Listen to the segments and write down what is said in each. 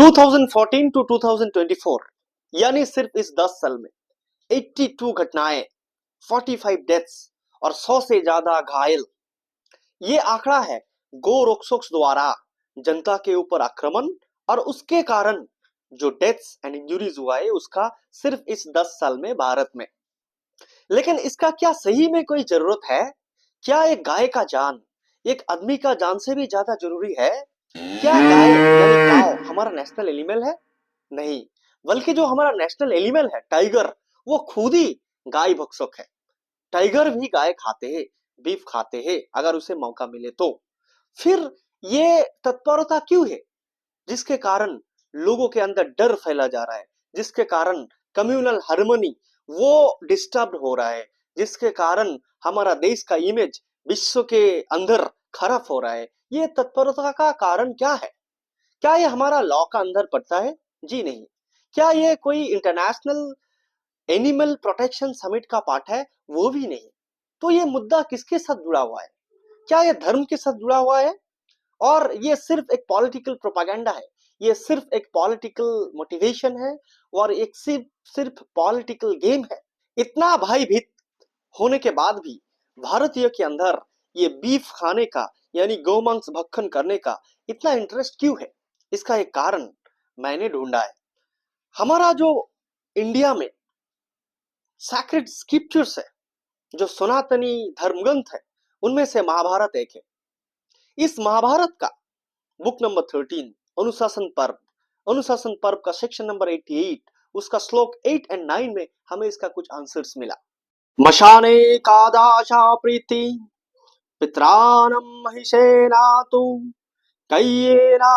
2014 to 2024 यानी सिर्फ इस 10 साल में 82 घटनाएं, 45 डेथ्स और 100 से ज्यादा घायल। ये आंकड़ा है गो रोकसोक्स द्वारा जनता के ऊपर आक्रमण और उसके कारण जो डेथ्स एंड इंजुरीज हुआ है उसका सिर्फ इस 10 साल में भारत में। लेकिन इसका क्या सही में कोई जरूरत है? क्या एक गाय का जान एक आदमी का जान से भी ज्यादा जरूरी है? क्या गाय यानी काव हमारा नेशनल एनिमल है? नहीं, बल्कि जो हमारा नेशनल एनिमल है टाइगर, वो खुद ही गाय भक्षक है। टाइगर भी गाय खाते हैं, बीफ खाते हैं अगर उसे मौका मिले तो। फिर ये तत्परता क्यों है जिसके कारण लोगों के अंदर डर फैला जा रहा है, जिसके कारण कम्युनल हार्मनी वो डिस्टर्ब हो रहा है, जिसके कारण हमारा देश का इमेज विश्व के अंदर खराब हो रहा है? ये तत्परता का कारण क्या है? क्या ये हमारा लॉ का अंदर पड़ता है? जी नहीं। क्या ये कोई इंटरनेशनल एनिमल प्रोटेक्शन समिट का पार्ट है? वो भी नहीं। तो ये मुद्दा किसके साथ जुड़ा हुआ है? क्या ये धर्म के साथ जुड़ा हुआ है? और ये सिर्फ एक पॉलिटिकल प्रोपागेंडा है, ये सिर्फ एक पॉलिटिकल मोटिवेशन है और एक सिर्फ सिर्फ पॉलिटिकल गेम है। इतना भयभीत होने के बाद भी भारतीय के अंदर ये बीफ खाने का यानी गौमांस भक्षण करने का इतना इंटरेस्ट क्यों है? इसका एक कारण मैंने ढूंढा है। हमारा जो इंडिया में सैक्रेड स्क्रिप्चर्स है, जो सनातनी धर्म ग्रंथ है, उनमें से महाभारत एक है। इस महाभारत का बुक नंबर 13 अनुशासन पर्व का सेक्शन नंबर 88 उसका श्लोक 8 एंड 9 में हमें इसका कुछ आंसर्स मिला। मशाने कादाशा प्रीति पित्राणम महिषेनातु कय्येना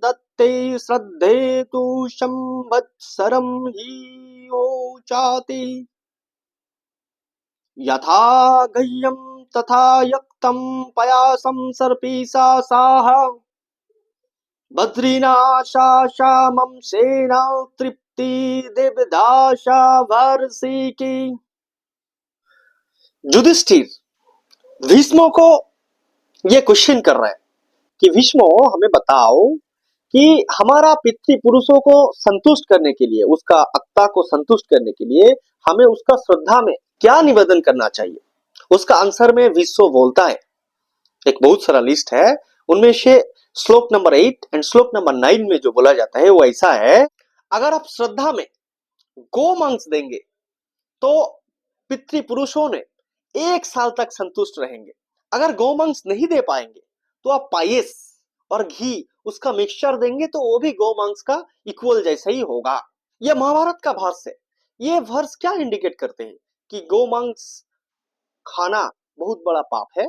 दत्ते श्रद्धे तु संवत्सरम ही ओचाति यथा गह्यम तथा यक्तम पयासम सर्पीसा साह बद्रीनाशा मम सेना तृप्ति दिवदाशा वर्षी की। युधिष्ठिर भीष्मों को ये क्वेश्चन कर रहा है कि भीष्मो हमें बताओ कि हमारा पितृपुरुषों को संतुष्ट करने के लिए, उसका आत्मा को संतुष्ट करने के लिए हमें उसका श्रद्धा में क्या निवेदन करना चाहिए? उसका आंसर में भीष्म बोलता है, एक बहुत सारा लिस्ट है, उनमें से श्लोक नंबर 8 एंड श्लोक नंबर 9 में जो बोला जाता है वो ऐसा है। अगर आप श्रद्धा में गो मांस देंगे तो पितृपुरुषों ने 1 साल तक संतुष्ट रहेंगे। अगर गौ मांस नहीं दे पाएंगे तो आप पायस और घी उसका मिक्सचर देंगे तो वो भी गौ मांस का इक्वल जैसा ही होगा। यह महाभारत का वर्स है। ये वर्स क्या इंडिकेट करते हैं कि गौ मांस खाना बहुत बड़ा पाप है?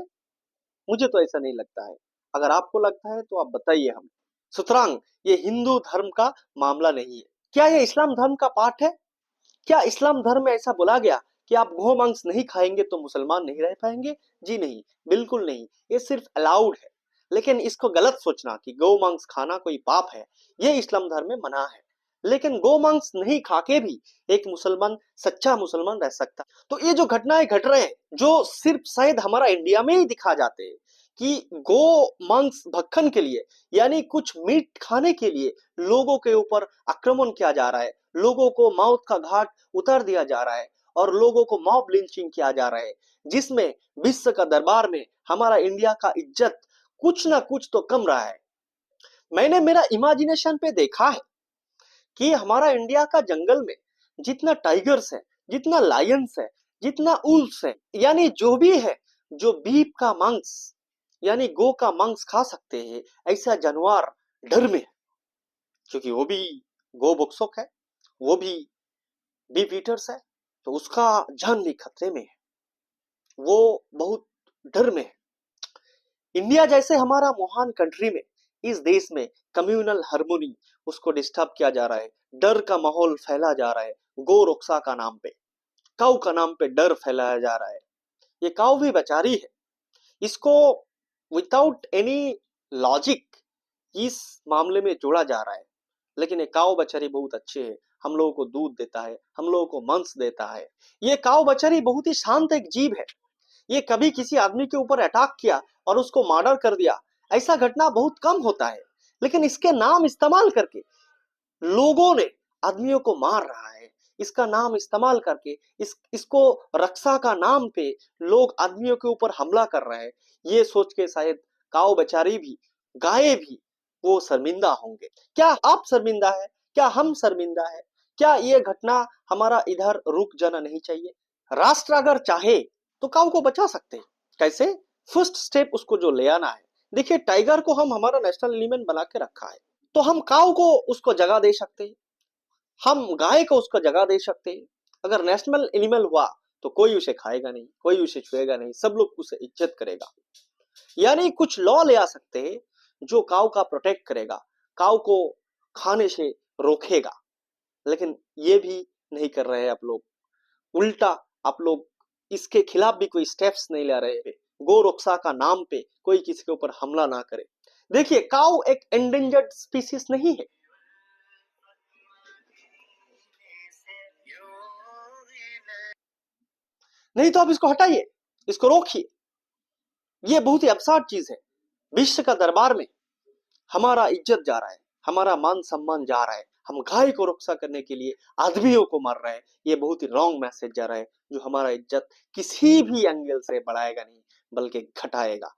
मुझे तो ऐसा नहीं लगता है। अगर आपको लगता है तो आप बताइए हमें। सुतरांग ये हिंदू धर्म का मामला नहीं है। क्या ये इस्लाम धर्म का पार्ट है? क्या इस्लाम धर्म में ऐसा बोला गया कि आप गौ मांस नहीं खाएंगे तो मुसलमान नहीं रह पाएंगे? जी नहीं, बिल्कुल नहीं। ये सिर्फ अलाउड है। लेकिन इसको गलत सोचना कि गौ मांस खाना कोई पाप है, ये इस्लाम धर्म में मना है। लेकिन गौ मांस नहीं खाके भी एक मुसलमान सच्चा मुसलमान रह सकता। तो ये जो घटनाएं घट रहे हैं, जो सिर्फ शायद हमारा इंडिया में ही दिखा जाते हैं कि गो मांस भक्षण के लिए यानी कुछ मीट खाने के लिए लोगों के ऊपर आक्रमण किया जा रहा है, लोगों को मौत का घाट उतार दिया जा रहा है और लोगों को मॉब लिंचिंग किया जा रहा है, जिसमें विश्व का दरबार में हमारा इंडिया का इज्जत कुछ ना कुछ तो कम रहा है। मैंने मेरा इमेजिनेशन पे देखा है कि हमारा इंडिया का जंगल में जितना टाइगर्स है, जितना लायंस है, जितना उल्फ्स है, यानी जो भी है जो बीफ का मांस यानी गो का मांस खा सकते हैं, ऐसा जानवर डर में है, क्योंकि वो भी गो भक्षक है, वो भी बीफ ईटर्स है, तो उसका जान भी खतरे में है, वो बहुत डर में है। इंडिया जैसे हमारा महान कंट्री में, इस देश में कम्युनल हार्मनी उसको डिस्टर्ब किया जा रहा है, डर का माहौल फैला जा रहा है। गो रक्षा का नाम पे, काऊ का नाम पे डर फैलाया जा रहा है। ये काऊ भी बेचारी है, इसको विदाउट एनी लॉजिक इस मामले में जोड़ा जा रहा है। लेकिन ये काऊ बेचारी बहुत अच्छे है, हम लोगों को दूध देता है, हम लोगों को मांस देता है। ये काऊ बेचारी बहुत ही शांत एक जीव है। ये कभी किसी आदमी के ऊपर अटैक किया और उसको मर्डर कर दिया, ऐसा घटना बहुत कम होता है। लेकिन इसके नाम इस्तेमाल करके लोगों ने आदमियों को मार रहा है, इसका नाम इस्तेमाल करके इसको रक्षा का नाम पे लोग आदमियों के ऊपर हमला कर रहे हैं। ये सोच के शायद काऊ बेचारी भी, गायें भी वो शर्मिंदा होंगे। क्या आप शर्मिंदा है? क्या हम शर्मिंदा है? क्या ये घटना हमारा इधर रुक जाना नहीं चाहिए? राष्ट्र अगर चाहे तो काऊ को बचा सकते हैं। कैसे? फर्स्ट स्टेप उसको जो ले आना है। देखिए, टाइगर को हम हमारा नेशनल एलिमेंट बना के रखा है, तो हम काऊ को उसको जगह दे सकते हैं, हम गाय को उसको जगह दे सकते हैं। अगर नेशनल एनिमल हुआ तो कोई उसे खाएगा नहीं, कोई उसे छुएगा नहीं, सब लोग उसे इज्जत करेगा। यानी कुछ लॉ ले आ सकते हैं जो काऊ का प्रोटेक्ट करेगा, काऊ को खाने से रोकेगा। लेकिन ये भी नहीं कर रहे हैं आप लोग। उल्टा आप लोग इसके खिलाफ भी कोई स्टेप्स नहीं ले रहे हैं। गौ रक्षा का नाम पे कोई किसी के ऊपर हमला ना करे। देखिए, काऊ एक एंडेंजर्ड स्पीसीज नहीं है। नहीं तो आप इसको हटाइए, इसको रोकिए। ये बहुत ही अब्सर्ड चीज है। विश्व का दरबार में हमारा इज्जत जा रहा है, हमारा मान सम्मान जा रहा है, हम गाय को रक्षा करने के लिए आदमियों को मार रहे हैं। ये बहुत ही रॉन्ग मैसेज जा रहा है, जो हमारा इज्जत किसी भी एंगल से बढ़ाएगा नहीं, बल्कि घटाएगा।